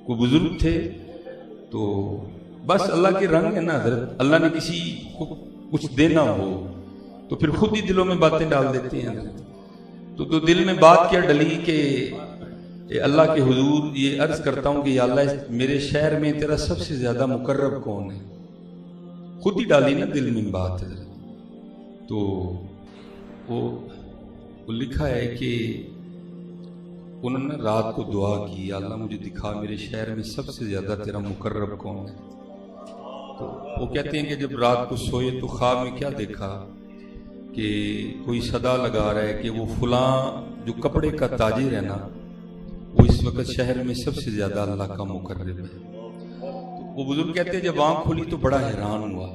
कोई बुजुर्ग थे, तो बस अल्लाह के रंग है ना हजरत, अल्लाह ने किसी को कुछ देना हो तो फिर खुद ही दिलों में बातें डाल देते हैं। तो दिल में बात क्या डली कि अल्लाह के हुजूर ये अर्ज करता हूं कि या अल्लाह मेरे शहर में तेरा सबसे ज्यादा मुकर्रब कौन है। खुद ही डाली ना दिल में बात है। तो वो लिखा है कि उन्होंने रात को दुआ की, अल्लाह मुझे दिखा मेरे शहर में सबसे ज्यादा तेरा मुकर्रब कौन है। तो वो कहते हैं कि जब रात को सोए तो ख्वाब में क्या देखा कि कोई सदा लगा रहा है कि वो फलां जो कपड़े का ताजिर है ना, वो इस वक्त शहर में सबसे ज्यादा अल्लाह का मुकर्रब है। तो वो बुजुर्ग कहते हैं जब आंख खुली तो बड़ा हैरान हुआ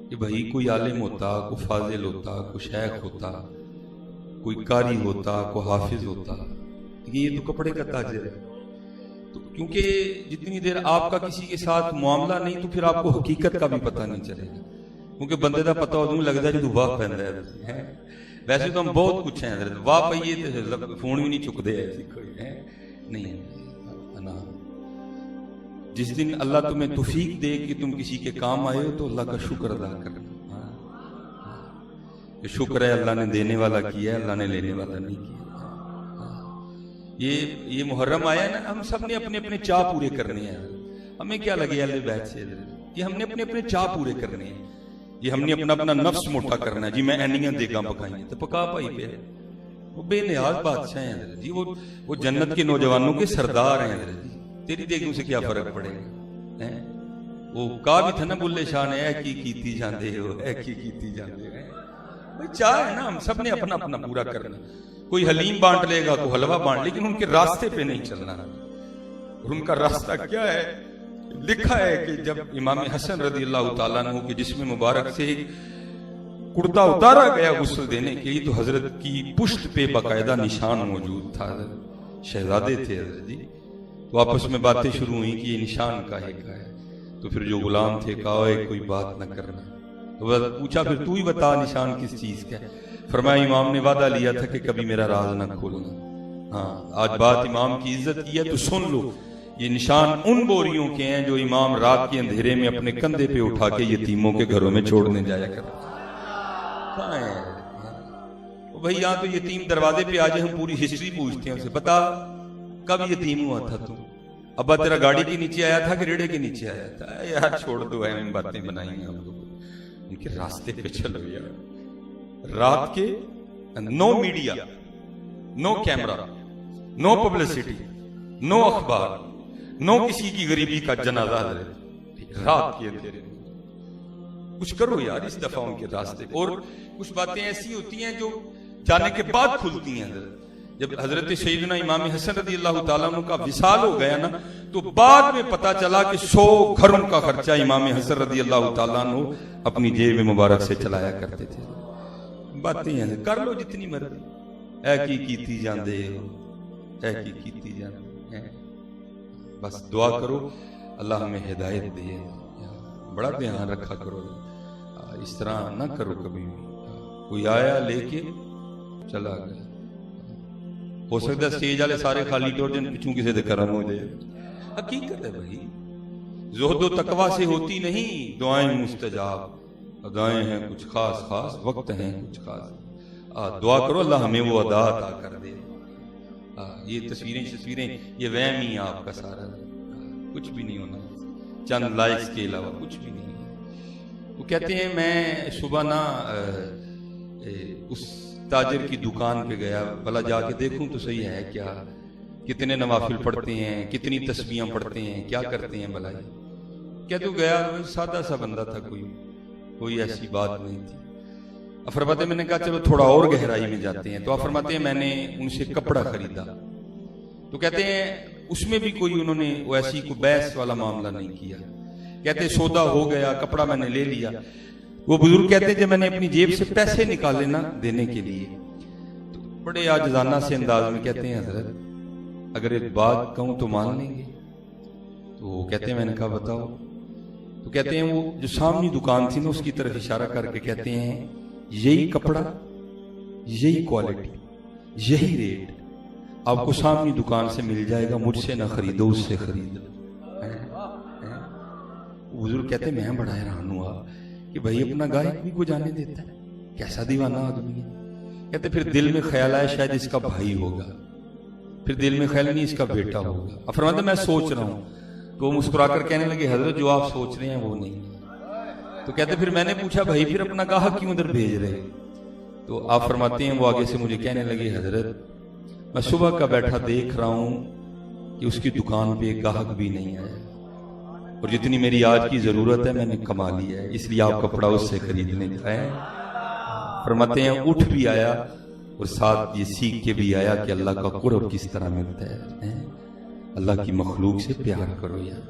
कि भाई कोई आलिम होता, कोई फाजिल होता, कोई शेख होता, कोई कारी होता, कोई हाफिज होता, ये तो कपड़े का ताजिर है। तो क्योंकि जितनी देर आपका किसी के साथ मामला नहीं तो फिर आपको हकीकत का भी पता नहीं चलेगा, क्योंकि बंदे का पता उदू लगता जो वाह पैंदा है। वैसे तो हम बहुत कुछ हैं, वाह पाइए तो फोन भी नहीं चुकते है नहीं ना। जिस दिन अल्लाह तुम्हें तौफीक दे कि तुम किसी के काम आए हो तो अल्लाह का शुक्र अदा करना। शुक्र है अल्लाह ने देने वाला किया है, अल्लाह ने लेने वाला नहीं किया। ये मुहर्रम आया ना, हम सब ने अपने अपने चाह पूरे करने हैं। हमें क्या लगे अल्लाह बैठ से, ये हमने अपने अपने चाह पूरे करने हैं। ये हमने अपना अपना नफ्स मोटा करना है जी। मैं एनियां देगा पकाई तो पका पाई पे, वो बेनियाज बादशाह हैं जी, वो जन्नत के नौजवानों के सरदार हैं जी। तेरी देगों से क्या फर्क पड़ेगा है? वो कहा भी था ना बुल्ले शाह ने, की कीती जाते हो, की कीती जाते हो। भाई चाह है ना, हम सब ने अपना अपना पूरा करना। कोई हलीम बांट लेगा, कोई हलवा बांट, लेकिन उनके रास्ते पे नहीं चलना। और उनका रास्ता क्या है? लिखा है कि जब इमाम हसन रजी अल्लाह तआला अन्हु के जिस्म मुबारक से कुर्ता उतारा गया गुस्ल देने के लिए, तो हजरत की पुश्त पे बाकायदा निशान मौजूद था। शहजादे थे हजरत जी। तो आपस में बातें शुरू हुई कि ये निशान काहे का है। तो फिर जो गुलाम थे कहा कोई बात न करना। तो पूछा फिर तू ही बता निशान किस चीज का है। फरमाया इमाम ने वादा लिया था कि कभी मेरा राज न खोलना। हाँ, आज बात इमाम की इज्जत की है तो सुन लो। ये निशान उन बोरियों के हैं जो इमाम रात के अंधेरे में अपने कंधे पे उठा के यतीमों के घरों में छोड़ने जाया कर। कहाँ है भाई? यहाँ तो यतीम दरवाजे पे आज हम पूरी हिस्ट्री पूछते हैं उसे, बता कब यतीम हुआ था तू? अब्बा तेरा गाड़ी के नीचे आया था कि रेड़े के नीचे आया था? यार छोड़ दो, हम बातें बनाई हैं हम लोग। उनके रास्ते पे चलो यार। रात के no media, no camera, no publicity, no अखबार, नो किसी की गरीबी का जनाजा है। रात के अंधेरे में कुछ करो यार इस दफा उनके रास्ते। और कुछ बातें ऐसी होती हैं जो जाने के बाद खुलती हैं। जब हजरत सैयदना इमाम हसन रज़ी अल्लाह तआला अन्हु का विसाल हो गया ना, तो बाद में पता चला कि 100 घरों का खर्चा इमाम हसन रज़ी अल्लाह तआला अन्हु अपनी जेब मुबारक से चलाया करते थे। बातें हैं, कर लो जितनी मर्जी, ऐ की कीती जांदे हो, ऐ की कीती जांदे। बस दुआ करो अल्लाह हमें हिदायत दे। बड़ा ध्यान रखा करो, इस तरह ना करो कभी भी। कोई आया लेके चला गया, हो सकता है स्टेज वाले सारे खाली टोर जन पिछू किसी दे करम हो जाए। हकीकत है भाई, ज़ुहद व तकवा से होती नहीं दुआएं मुस्तजाब। अदाएं हैं कुछ खास खास, वक्त हैं कुछ खास। दुआ करो अल्लाह हमें वो अदा अता कर दे। ये तस्वीरें ये वहम ही आपका सारा, कुछ भी नहीं होना, चंद लाइक्स के अलावा कुछ भी नहीं। वो कहते हैं मैं सुबह ना उस ताजिर की दुकान पे गया, भला जाके देखूं तो सही है क्या, कितने नवाफिल पढ़ते हैं, कितनी तस्बीहां पढ़ते हैं, क्या करते हैं भला। क्या तो गया, सादा सा बंदा था, कोई ऐसी बात नहीं थी। फरमाते मैंने कहा चलो थोड़ा और गहराई में जाते हैं। तो आप फरमाते हैं मैंने उनसे कपड़ा खरीदा। तो कहते हैं उसमें भी कोई उन्होंने वैसी कोई बहस वाला मामला नहीं किया। कहते सौदा हो गया, कपड़ा मैंने ले लिया। वो बुजुर्ग कहते जब मैंने अपनी जेब से पैसे निकाले ना देने के लिए, तो बड़े आजिज़ाना से अंदाज में कहते हैं हजरत अगर एक बात कहूं तो मान लेंगे? तो कहते हैं मैंने कहा बताओ। तो कहते हैं वो जो सामने दुकान थी ना उसकी तरफ इशारा करके कहते हैं यही कपड़ा, यही क्वालिटी, यही रेट आपको सामने दुकान से मिल जाएगा, मुझसे ना खरीदो, उससे खरीदो। बुजुर्ग कहते मैं बड़ा हैरान हुआ कि भाई अपना गायक भी को जाने देता है, कैसा दीवाना आदमी है। कहते फिर दिल में ख्याल आया शायद इसका भाई होगा, फिर दिल में ख्याल नहीं इसका बेटा होगा। अब फरमाते मैं सोच रहा हूं, तो मुस्कुराकर कहने लगे हजरत जो आप सोच रहे हैं वो नहीं। तो कहते फिर मैंने पूछा भाई फिर अपना गाहक क्यों उधर भेज रहे? तो आप फरमाते हैं वो आगे से मुझे कहने लगे हजरत मैं सुबह का बैठा देख रहा हूं कि उसकी दुकान पे एक गाहक भी नहीं आया, और जितनी मेरी आज की जरूरत है मैंने कमा लिया है, इसलिए आप कपड़ा उससे खरीदने जाए। फरमाते हैं उठ भी आया और साथ ये सीख के भी आया कि अल्लाह का कुर्ब किस तरह मिलता है। अल्लाह की मखलूक से प्यार करो यार,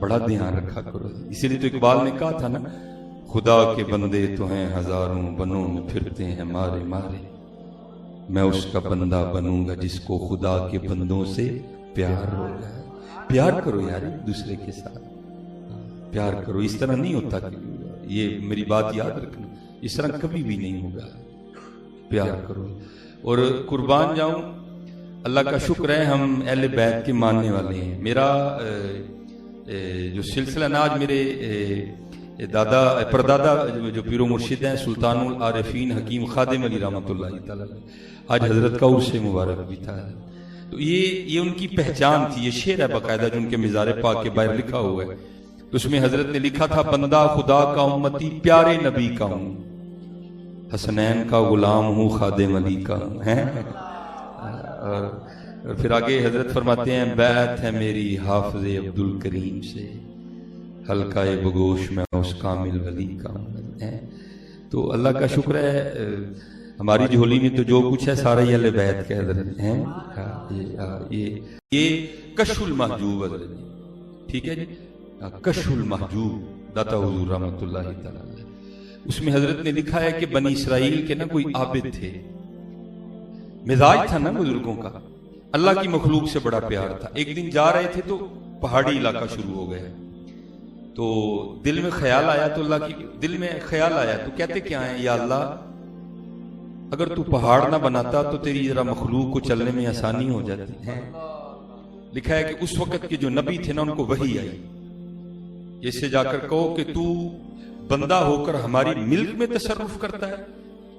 बड़ा ध्यान रखा करो। इसीलिए तो इकबाल ने कहा था ना, खुदा के बंदे तो हैं हजारों, बनों में फिरते हैं मारे मारे, मैं उसका बंदा बनूंगा जिसको खुदा के बंदों से प्यार होगा। प्यार करो यार एक दूसरे के साथ, प्यार करो। इस तरह नहीं होता, ये मेरी बात याद रखना, इस तरह कभी भी नहीं होगा। प्यार करो। और कुर्बान जाऊं, अल्लाह का शुक्र है हम अहले बैत के मानने वाले हैं। मेरा जो सिलसिला ना, आज मेरे दादा परदादा जो पीरो मुर्शिद हैं सुल्तानुल आरिफीन हकीम खादिम अली रहमतुल्लाह तआला, आज हजरत का उर्स मुबारक भी था। तो ये उनकी पहचान थी। ये शेर है बाकायदा जो उनके मिज़ार पाक के बाहर लिखा हुआ है। तो उसमें हजरत ने लिखा था, बंदा खुदा का उम्मती प्यारे नबी का हूं, हसनैन का गुलाम हूं, खादिम अली का हूं। है और फिर आगे हजरत फरमाते हैं, बैत है मेरी हाफिज़ अब्दुल करीम से, हल्का बगोश में उस कामिल वली का हूं। तो अल्लाह का शुक्र है हमारी झोली में तो जो कुछ है सारा ही अहले बैत के हजरत हैं। ये कशफुल महजूब हजरत, ठीक है जी, कशफुल महजूब दाता हुजूर रहमतुल्लाह तआला, उसमें हजरत ने लिखा है कि बनी इसराइल के ना कोई आबिद थे, मिजाज था ना बुजुर्गों का, अल्लाह की मखलूक से बड़ा प्यार था। एक दिन जा रहे थे तो पहाड़ी इलाका शुरू हो गया, तो दिल में ख्याल आया, तो अल्लाह की दिल में ख्याल आया तो कहते क्या है, या अल्लाह अगर तू पहाड़ ना बनाता तो तेरी जरा मखलूक को चलने में आसानी हो जाती है। लिखा है कि उस वक्त के जो नबी थे ना उनको वही आई, इससे जाकर कहो कि तू बंदा होकर हमारी मिल्क में तसर्रुफ करता है,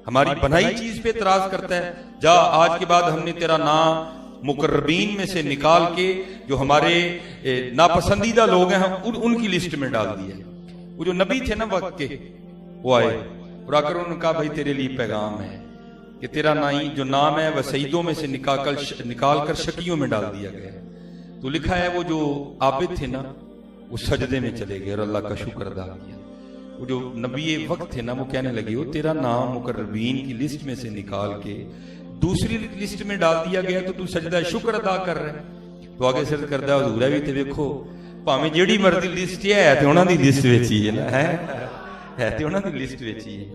हमारी बनाई चीज पे एतराज करता है। जा आज के बाद हमने तेरा नाम मुकर्रबीन में से निकाल के जो हमारे नापसंदीदा लोग हैं उनकी लिस्ट में डाल दिया। वो जो नबी थे ना वक्त के, वो आए और आकर उन्होंने कहा भाई तेरे लिए पैगाम है कि तेरा जो नाम है वह सईदों में से निकाल कर शकियों में डाल दिया गया है। तो लिखा है वो जो आबिद थे ना वो सजदे में चले गए और अल्लाह का शुक्र अदा किया। वो जो नबी वक्त थे ना वो कहने लगे, वो तेरा नाम मुकर्रबीन की लिस्ट में से निकाल के दूसरी लिस्ट में डाल दिया गया तो तू सजदा शुक्र अदा कर रहा है। तो आगे सिर करदा हुजूर भी ते देखो भावें जेड़ी मर्जी लिस्ट है ते उन्हां दी लिस्ट विच ही है ना, है ते उन्हां दी लिस्ट विच ही है।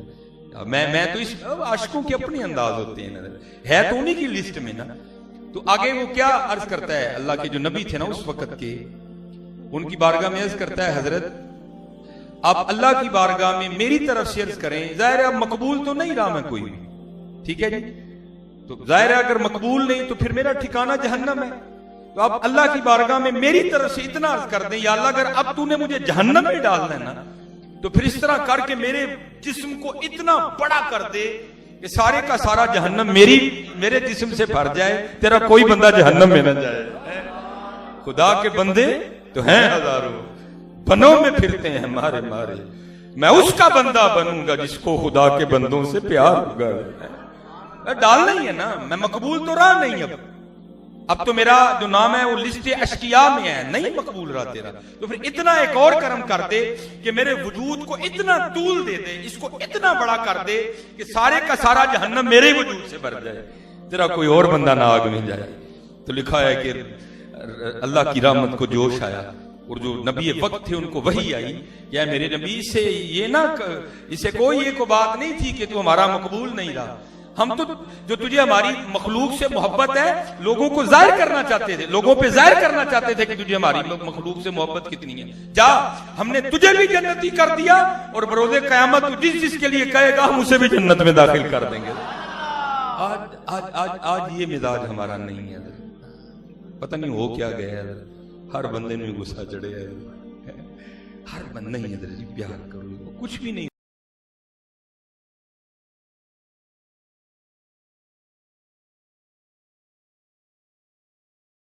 मैं तो इस आशिकों के अपने अंदाज होते हैं, है तो उन्हीं की लिस्ट में ना। तो आगे वो क्या अर्ज करता है, अल्लाह के जो नबी थे ना उस वक्त के, उनकी बारगाह में अर्ज करता है, हजरत आप अल्लाह की बारगाह में मेरी तरफ से अर्ज करें, जाहिर है अब मकबूल तो नहीं रहा मैं कोई भी, ठीक है जी, तो जाहिर है अगर मकबूल नहीं तो फिर मेरा ठिकाना जहन्नम है। तो आप अल्लाह की बारगाह में मेरी तरफ से इतना अर्ज कर दें, या अल्लाह अगर अब तूने मुझे जहन्नम में डालना है ना तो फिर इस तरह करके मेरे जिस्म को इतना बड़ा कर दे कि सारे का सारा जहन्नम मेरे जिस्म से भर जाए, तेरा कोई बंदा जहन्नम में न जाए। खुदा के बंदे तो हैं हजारों, बनों में फिरते हैं मारे मारे, मैं उसका बंदा बनूंगा जिसको खुदा के बंदों से प्यार होगा। डालना ही है ना, मैं मकबूल तो रहा नहीं, अब तो मेरा जो नाम है वो लिस्ट अश्किया में है, नहीं मकबूल रहा तेरा, तो फिर इतना एक और करम कर दे कि मेरे वजूद को इतना तूल दे दे, इसको इतना बड़ा कर दे कि सारे का सारा जहन्नम मेरे वजूद से भर जाए, तेरा कोई और बंदा ना आग में जाए। तो लिखा है कि अल्लाह की रहमत को जोश आया और जो नबी वक्त थे उनको वही आई, या मेरे नबी से ये ना, इसे कोई ये को बात नहीं थी कि तू हमारा मकबूल नहीं रहा, हम तो जो तुझे हमारी मखलूक से मोहब्बत है लोगों को जाहिर करना चाहते थे, लोगों पे जाहिर करना चाहते थे कि तुझे हमारी मखलूक से मोहब्बत कितनी है। जा हमने तुझे भी जन्नती कर दिया और बरोज़े क़यामत जिस जिसके लिए कहेगा हम उसे भी जन्नत में दाखिल कर देंगे। आज आज आज आज ये मिजाज हमारा नहीं है। पता नहीं हो क्या गया है, हर बंदे में गुस्सा चढ़े है, हर बंदा नहीं है जी प्यार करो, कुछ भी नहीं।